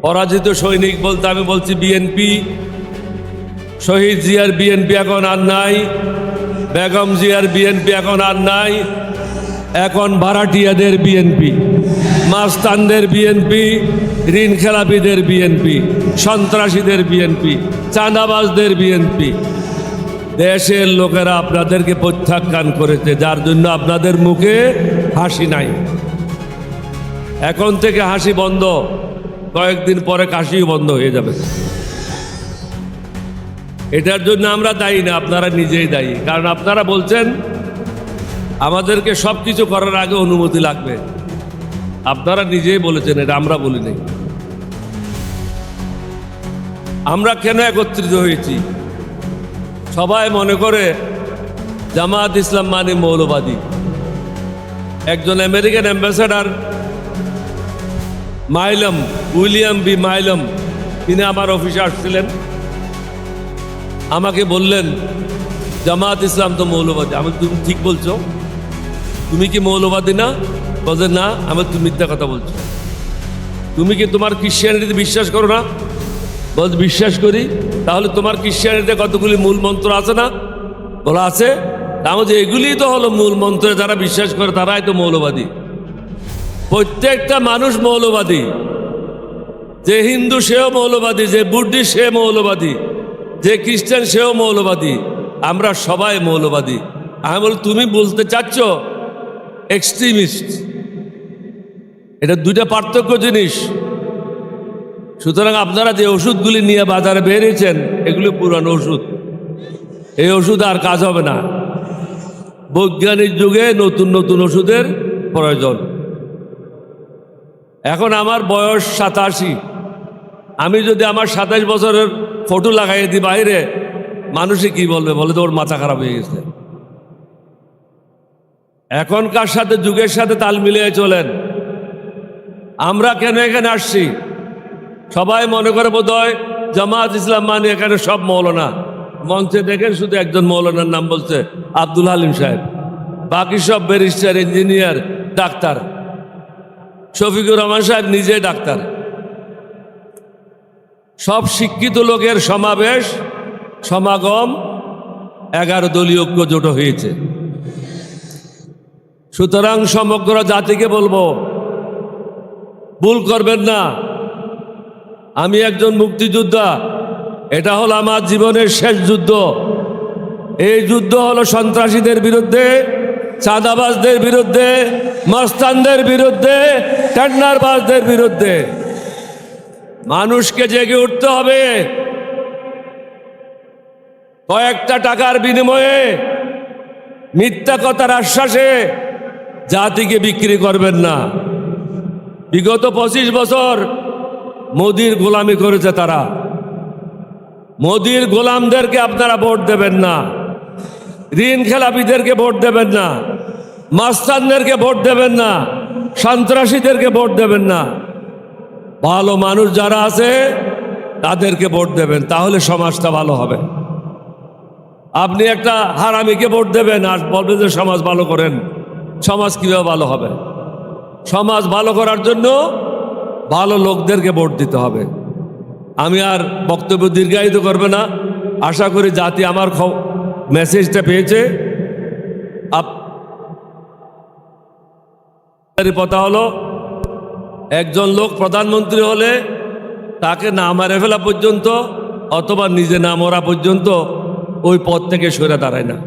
পরাজিত সৈনিক বলতে আমি বলছি বিএনপি। শহীদ জিয়ার বিএনপি এখন আর নাই, বেগম জিয়ার বিএনপি এখন আর নাই। এখন ভাড়াটিয়াদের বিএনপি, মাস্তানদের বিএনপি, ঋণ খেলাপিদের বিএনপি, সন্ত্রাসীদের বিএনপি, চাঁদাবাজদের বিএনপি। দেশের লোকেরা আপনাদেরকে প্রত্যাখ্যান করেছে, যার জন্য আপনাদের মুখে হাসি নাই। এখন থেকে হাসি বন্ধ, কয়েকদিন পরে কাশিও বন্ধ হয়ে যাবে। এটার জন্য আমরা দায়ী না, আপনারা নিজেই দায়ী। কারণ আপনারা বলছেন আমাদেরকে সব কিছু করার আগে অনুমতি লাগবে। আপনারা নিজেই বলেছেন, এটা আমরা বলি নাই। আমরা কেন একত্রিত হয়েছি? সবাই মনে করে জামায়াত ইসলাম মানে মৌলবাদী। একজন আমেরিকান অ্যাম্বাসেডর মাইলম, উইলিয়াম বি মাইলম, তিনি আমার অফিসে আসছিলেন। আমাকে বললেন জামায়াত ইসলাম তো মৌলবাদী। আমি, তুমি ঠিক বলছো, তুমি কি মৌলবাদী না? বলছে না। আমি, তুমি মিথ্যা কথা বলছো। তুমি কি তোমার খ্রিস্টানিটিতে বিশ্বাস করো না? বলছে বিশ্বাস করি। তাহলে তোমার খ্রিস্টানিটিতে কতগুলি মূল মন্ত্র আছে না? বলা আছে। তাহলে যে এগুলি তো হলো মূল মন্ত্রে যারা বিশ্বাস করে তারাই তো মৌলবাদী। প্রত্যেকটা মানুষ মৌলবাদী। যে হিন্দু সেও মৌলবাদী, যে বুদ্ধিস্ট সে মৌলবাদী, যে খ্রিস্টান সেও মৌলবাদী। আমরা সবাই মৌলবাদী। আমি বল, তুমি বলতে চাচ্ছ এক্সট্রিমিস্ট। এটা দুইটা পার্থক্য জিনিস। সুতরাং আপনারা যে ওষুধগুলি নিয়ে বাজারে বেরিয়েছেন এগুলি পুরানো ওষুধ। এই ওষুধ আর কাজ হবে না। বৈজ্ঞানিক যুগে নতুন নতুন ওষুধের প্রয়োজন। এখন আমার বয়স 87। আমি যদি আমার 27 বছরের ফটো লাগাই দিই বাইরে, মানুষে কি বলবে? বলে তো ওর মাথা খারাপ হয়ে গেছে। এখনকার সাথে যুগের সাথে তাল মিলিয়ে চলেন। আমরা কেন এখানে আসছি? সবাই মনে করে বোধহয় জামায়াত ইসলাম মানে এখানে সব মৌলানা। মঞ্চে দেখেন শুধু একজন মৌলানার নাম বলছে, আব্দুল হালিম সাহেব। বাকি সব barrister, engineer, doctor. Shafiqur Rahman সাহেব নিজে ডাক্তার। সব শিক্ষিত লোকের সমাবেশ, সমাগম, 11 দলীয় ঐক্য জোট হয়েছে। সুতরাং সমগ্র জাতিকে বলবো, ভুল করবেন না। আমি একজন মুক্তিযোদ্ধা। এটা হলো আমার জীবনের শেষ যুদ্ধ। এই যুদ্ধ হলো সন্ত্রাসীদের বিরুদ্ধে, চাঁদাবাজদের বিরুদ্ধে, মস্তানদের বিরুদ্ধে, টেন্ডারবাজদের বিরুদ্ধে। মানুষকে জেগে উঠতে হবে। কয়েকটা টাকার বিনিময়ে, মিথ্যা কথার আশ্বাসে জাতিকে বিক্রি করবেন না। বিগত 25 বছর মোদির গোলামি করেছে তারা। মোদির গোলামদেরকে আপনারা ভোট দেবেন না। ঋণ খেলাপিদেরকে ভোট দেবেন না। মাস্তানদেরকে ভোট দেবেন না। সন্ত্রাসীদেরকে ভোট দেবেন না। ভালো মানুষ যারা আছে তাদেরকে ভোট দেবেন, তাহলে সমাজটা ভালো হবে। আপনি একটা হারামিকে ভোট দেবেন আর বলবেন যে সমাজ ভালো করেন। সমাজ কিভাবে ভালো হবে? সমাজ ভালো করার জন্য ভালো লোকদেরকে ভোট দিতে হবে। আমি আর বক্তব্য দীর্ঘায়িত করবে না। আশা করি জাতি আমার মেসেজটা পেয়েছে। কথা হলো, একজন লোক প্রধানমন্ত্রী হলে তাকে না মারে ফেলা পর্যন্ত অথবা নিজে না মরা পর্যন্ত ওই পদ থেকে সরে দাঁড়ায় না।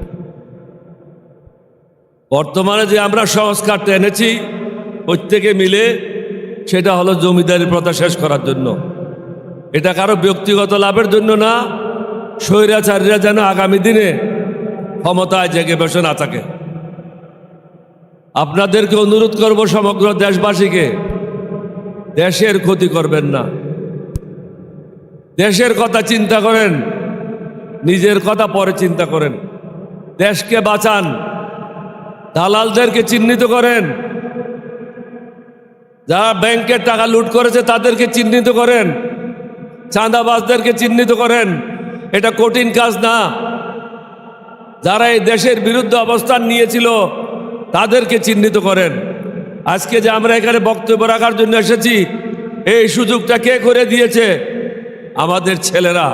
বর্তমানে যে আমরা সংস্কারটা এনেছি প্রত্যেকে মিলে, সেটা হলো জমিদারি প্রথা শেষ করার জন্য। এটা কারো ব্যক্তিগত লাভের জন্য না। স্বৈরাচারীরা যেন আগামী দিনে ক্ষমতায় জেগে বসে না থাকে। আপনাদেরকে অনুরোধ করব, সমগ্র দেশবাসীকে, দেশের ক্ষতি করবেন না। দেশের কথা চিন্তা করেন, নিজের কথা পরে চিন্তা করেন। দেশকে বাঁচান। দালালদেরকে চিহ্নিত করেন। যারা ব্যাংকের টাকা লুট করেছে তাদেরকে চিহ্নিত করেন। চাঁদাবাজদেরকে চিহ্নিত করেন। এটা কঠিন কাজ না। যারা এই দেশের বিরুদ্ধে অবস্থান নিয়েছিল তাদেরকে চিহ্নিত করেন। আজকে যে আমরা এখানে বক্তব্য রাখার জন্য এসেছি, এই সুযোগটা কে করে দিয়েছে? আমাদের ছেলেরা,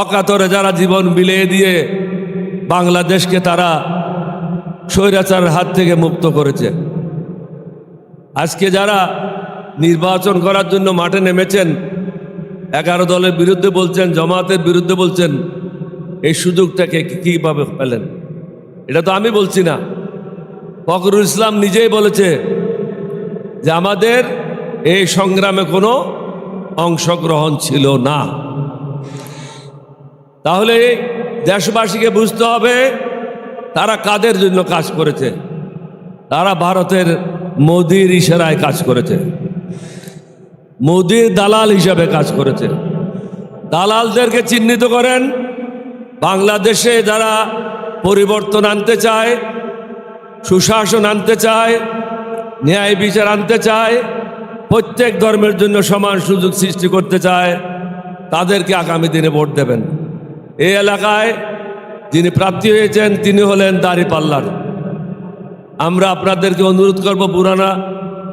অকাতরে যারা জীবন বিলিয়ে দিয়ে বাংলাদেশকে তারা স্বৈরাচারের হাত থেকে মুক্ত করেছে। আজকে যারা নির্বাচন করার জন্য মাঠে নেমেছেন, 11 দলের বিরুদ্ধে বলছেন, জামাতের বিরুদ্ধে বলছেন, এই সুযোগটাকে কিভাবে পেলেন? এটা তো আমি বলছি না, ফখরুল ইসলাম নিজেই বলেছে যে আমাদের এই সংগ্রামে কোনো অংশগ্রহণ ছিল না। তাহলে দেশবাসীকে বুঝতে হবে তারা কাদের জন্য কাজ করেছে। তারা ভারতের মোদির ইশারায় কাজ করেছে, মোদির দালাল হিসাবে কাজ করেছে। দালালদেরকে চিহ্নিত করেন। বাংলাদেশে যারা পরিবর্তন আনতে চায়, সুশাসন আনতে চায়, ন্যায় বিচার আনতে চায়, প্রত্যেক ধর্মের জন্য সমান সুযোগ সৃষ্টি করতে চায়, তাদেরকে আগামী দিনে ভোট দেবেন। এই এলাকায় যিনি প্রার্থী হয়েছেন তিনি হলেন দাঁড়িপাল্লার। আমরা আপনাদেরকে অনুরোধ করব, পুরানা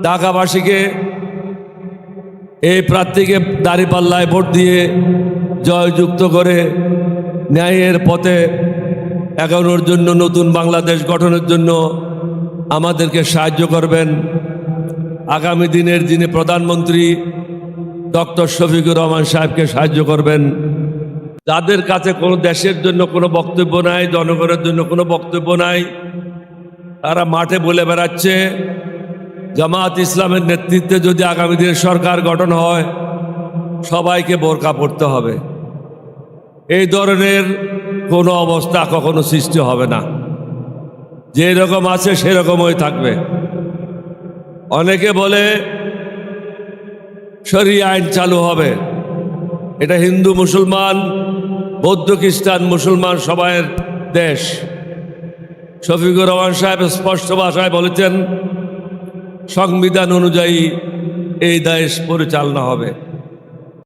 ঢাকাবাসীকে এই প্রার্থীকে দাঁড়িপাল্লায় ভোট দিয়ে জয়যুক্ত করে ন্যায়ের পথে এগোনোর জন্য, নতুন বাংলাদেশ গঠনের জন্য আমাদেরকে সাহায্য করবেন। আগামী দিনের যিনি প্রধানমন্ত্রী ডক্টর শফিকুর রহমান সাহেবকে সাহায্য করবেন। যাদের কাছে কোনো দেশের জন্য কোনো বক্তব্য নাই, জনগণের জন্য কোনো বক্তব্য নাই, তারা মাঠে বলে বেড়াচ্ছে জামাত ইসলামের নেতৃত্বে যদি আগামী দিনের সরকার গঠন হয় সবাইকে বোরকা পড়তে হবে। এই ধরনের কোনো অবস্থা কখনো সৃষ্টি হবে না। যে রকম আছে সেরকমই থাকবে। অনেকে বলে শরিয়া আইন চালু হবে। এটা হিন্দু, মুসলমান, বৌদ্ধ, খ্রিস্টান, মুসলমান সবাইয়ের দেশ। শফিকুর রহমান সাহেব স্পষ্ট ভাষায় বলেছেন সংবিধান অনুযায়ী এই দেশ পরিচালনা হবে।